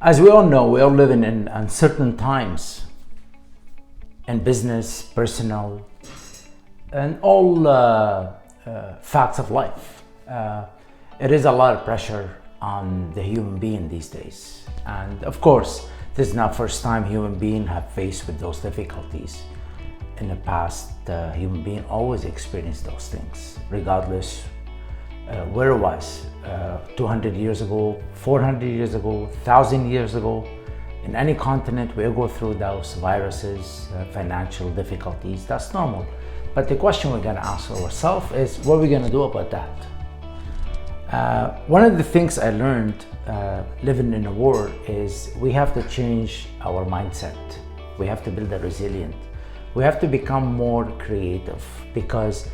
As we all know, we are living in uncertain times in business, personal, and all facts of life. It is a lot of pressure on the human being these days. And of course, this is not first time human beings have faced with those difficulties. In the past, human being always experienced those things, regardless where it was, 200 years ago, 400 years ago, 1,000 years ago. In any continent, we go through those viruses, financial difficulties. That's normal. But the question we're going to ask ourselves is, what are we going to do about that? One of the things I learned living in a war is we have to change our mindset. We have to build a resilient. We have to become more creative, because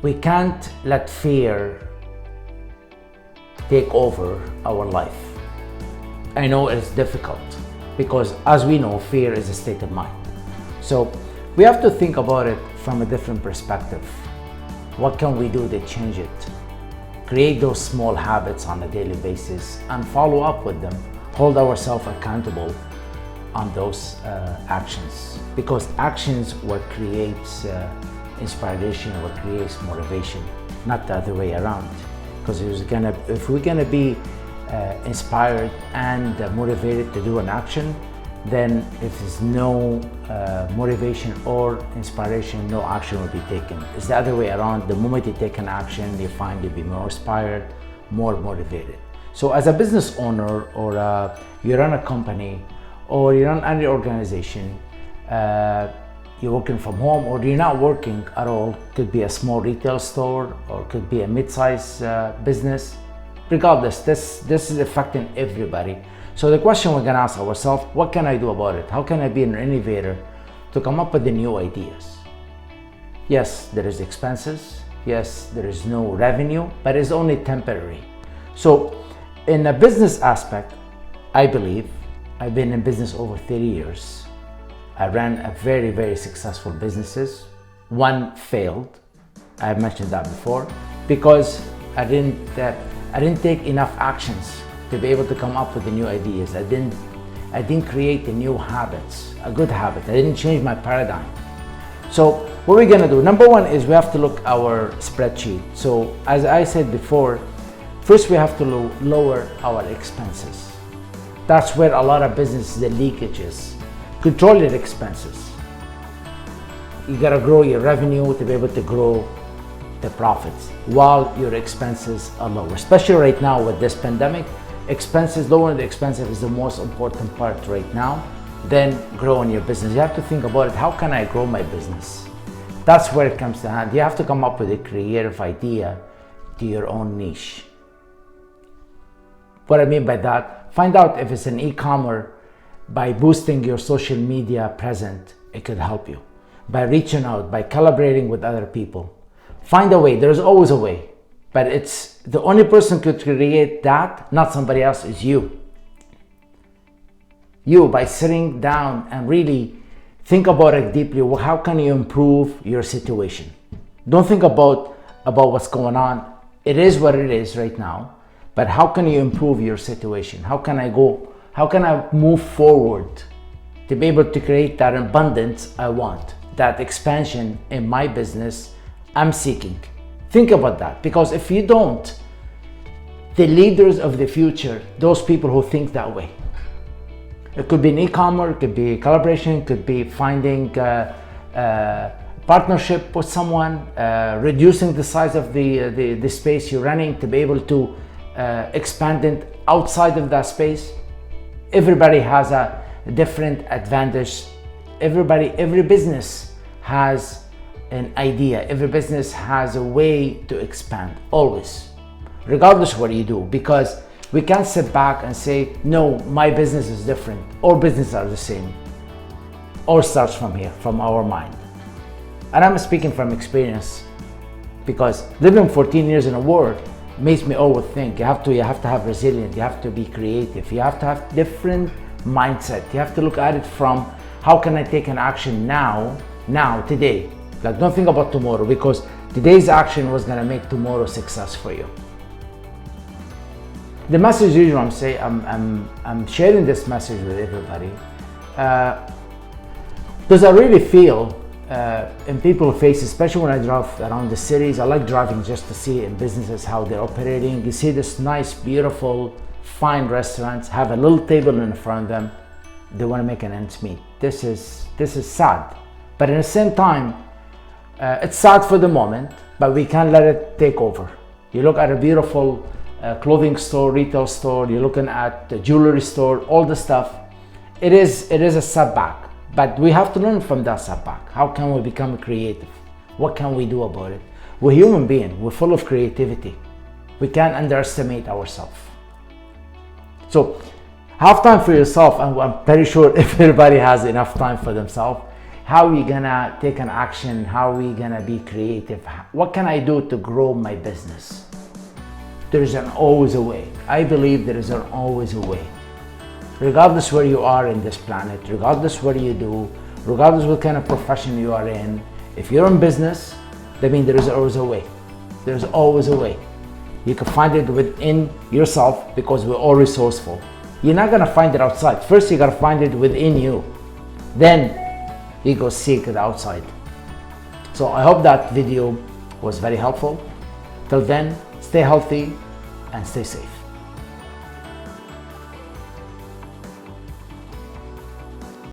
we can't let fear take over our life. I know it's difficult because, as we know, fear is a state of mind. So we have to think about it from a different perspective. What can we do to change it? Create those small habits on a daily basis and follow up with them. Hold ourselves accountable on those actions, because actions what creates inspiration, what creates motivation, not the other way around. Because if we're gonna be inspired and motivated to do an action, then if there's no motivation or inspiration, no action will be taken. It's the other way around. The moment you take an action, you find you be more inspired, more motivated. So as a business owner, or you run a company, or you run any organization, you're working from home, or you're not working at all, could be a small retail store, or could be a mid-sized business. Regardless, this is affecting everybody. So the question we're gonna ask ourselves, what can I do about it? How can I be an innovator to come up with the new ideas? Yes, there is expenses. Yes, there is no revenue, but it's only temporary. So in a business aspect, I believe, I've been in business over 30 years. I ran a very, very successful businesses. One failed. I mentioned that before, because I didn't take enough actions to be able to come up with the new ideas. I didn't create the new habits, a good habit. I didn't change my paradigm. So what we're gonna do, number one is we have to look our spreadsheet. So as I said before, first we have to lower our expenses. That's where a lot of business, the leakages. Control your expenses. You gotta grow your revenue to be able to grow the profits while your expenses are lower. Especially right now with this pandemic, lowering the expenses is the most important part right now. Then growing your business. You have to think about it, how can I grow my business? That's where it comes to hand. You have to come up with a creative idea to your own niche. What I mean by that, find out if it's an e-commerce. By boosting your social media presence, it could help you. By reaching out, by collaborating with other people. Find a way, there's always a way. But it's the only person could create that, not somebody else, is you. You, by sitting down and really think about it deeply, well, how can you improve your situation? Don't think about what's going on. It is what it is right now, but how can you improve your situation? How can I move forward to be able to create that abundance I want, that expansion in my business I'm seeking? Think about that, because if you don't, the leaders of the future, those people who think that way, it could be an e-commerce, it could be collaboration, it could be finding partnership with someone, reducing the size of the space you're running to be able to expand it outside of that space. Everybody has a different advantage. Every business has an idea. Every business has a way to expand, always, regardless of what you do, because we can't sit back and say, no, my business is different. All businesses are the same. All starts from here, from our mind. And I'm speaking from experience, because living 14 years in a war makes me always think you have to have resilience, you have to be creative, you have to have different mindset. You have to look at it from, how can I take an action now, today? Like, don't think about tomorrow, because today's action was gonna make tomorrow success for you. The message usually I'm sharing this message with everybody. Because I really feel in people's faces, especially when I drive around the cities. I like driving just to see in businesses how they're operating. You see this nice, beautiful, fine restaurants have a little table in front of them. They want to make an ends meet. This is sad, but at the same time, it's sad for the moment, but we can't let it take over. You look at a beautiful clothing store, retail store, you're looking at the jewelry store, all the stuff. It is a setback, but we have to learn from that setback. How can we become creative? What can we do about it? We're human beings, we're full of creativity. We can't underestimate ourselves. So have time for yourself, and I'm pretty sure if everybody has enough time for themselves, how are we gonna take an action? How are we gonna be creative? What can I do to grow my business? There is always a way. I believe there is always a way. Regardless where you are in this planet, regardless what you do, regardless what kind of profession you are in, if you're in business, that means there is always a way. There's always a way. You can find it within yourself, because we're all resourceful. You're not gonna find it outside. First, you gotta find it within you. Then you go seek it outside. So I hope that video was very helpful. Till then, stay healthy and stay safe.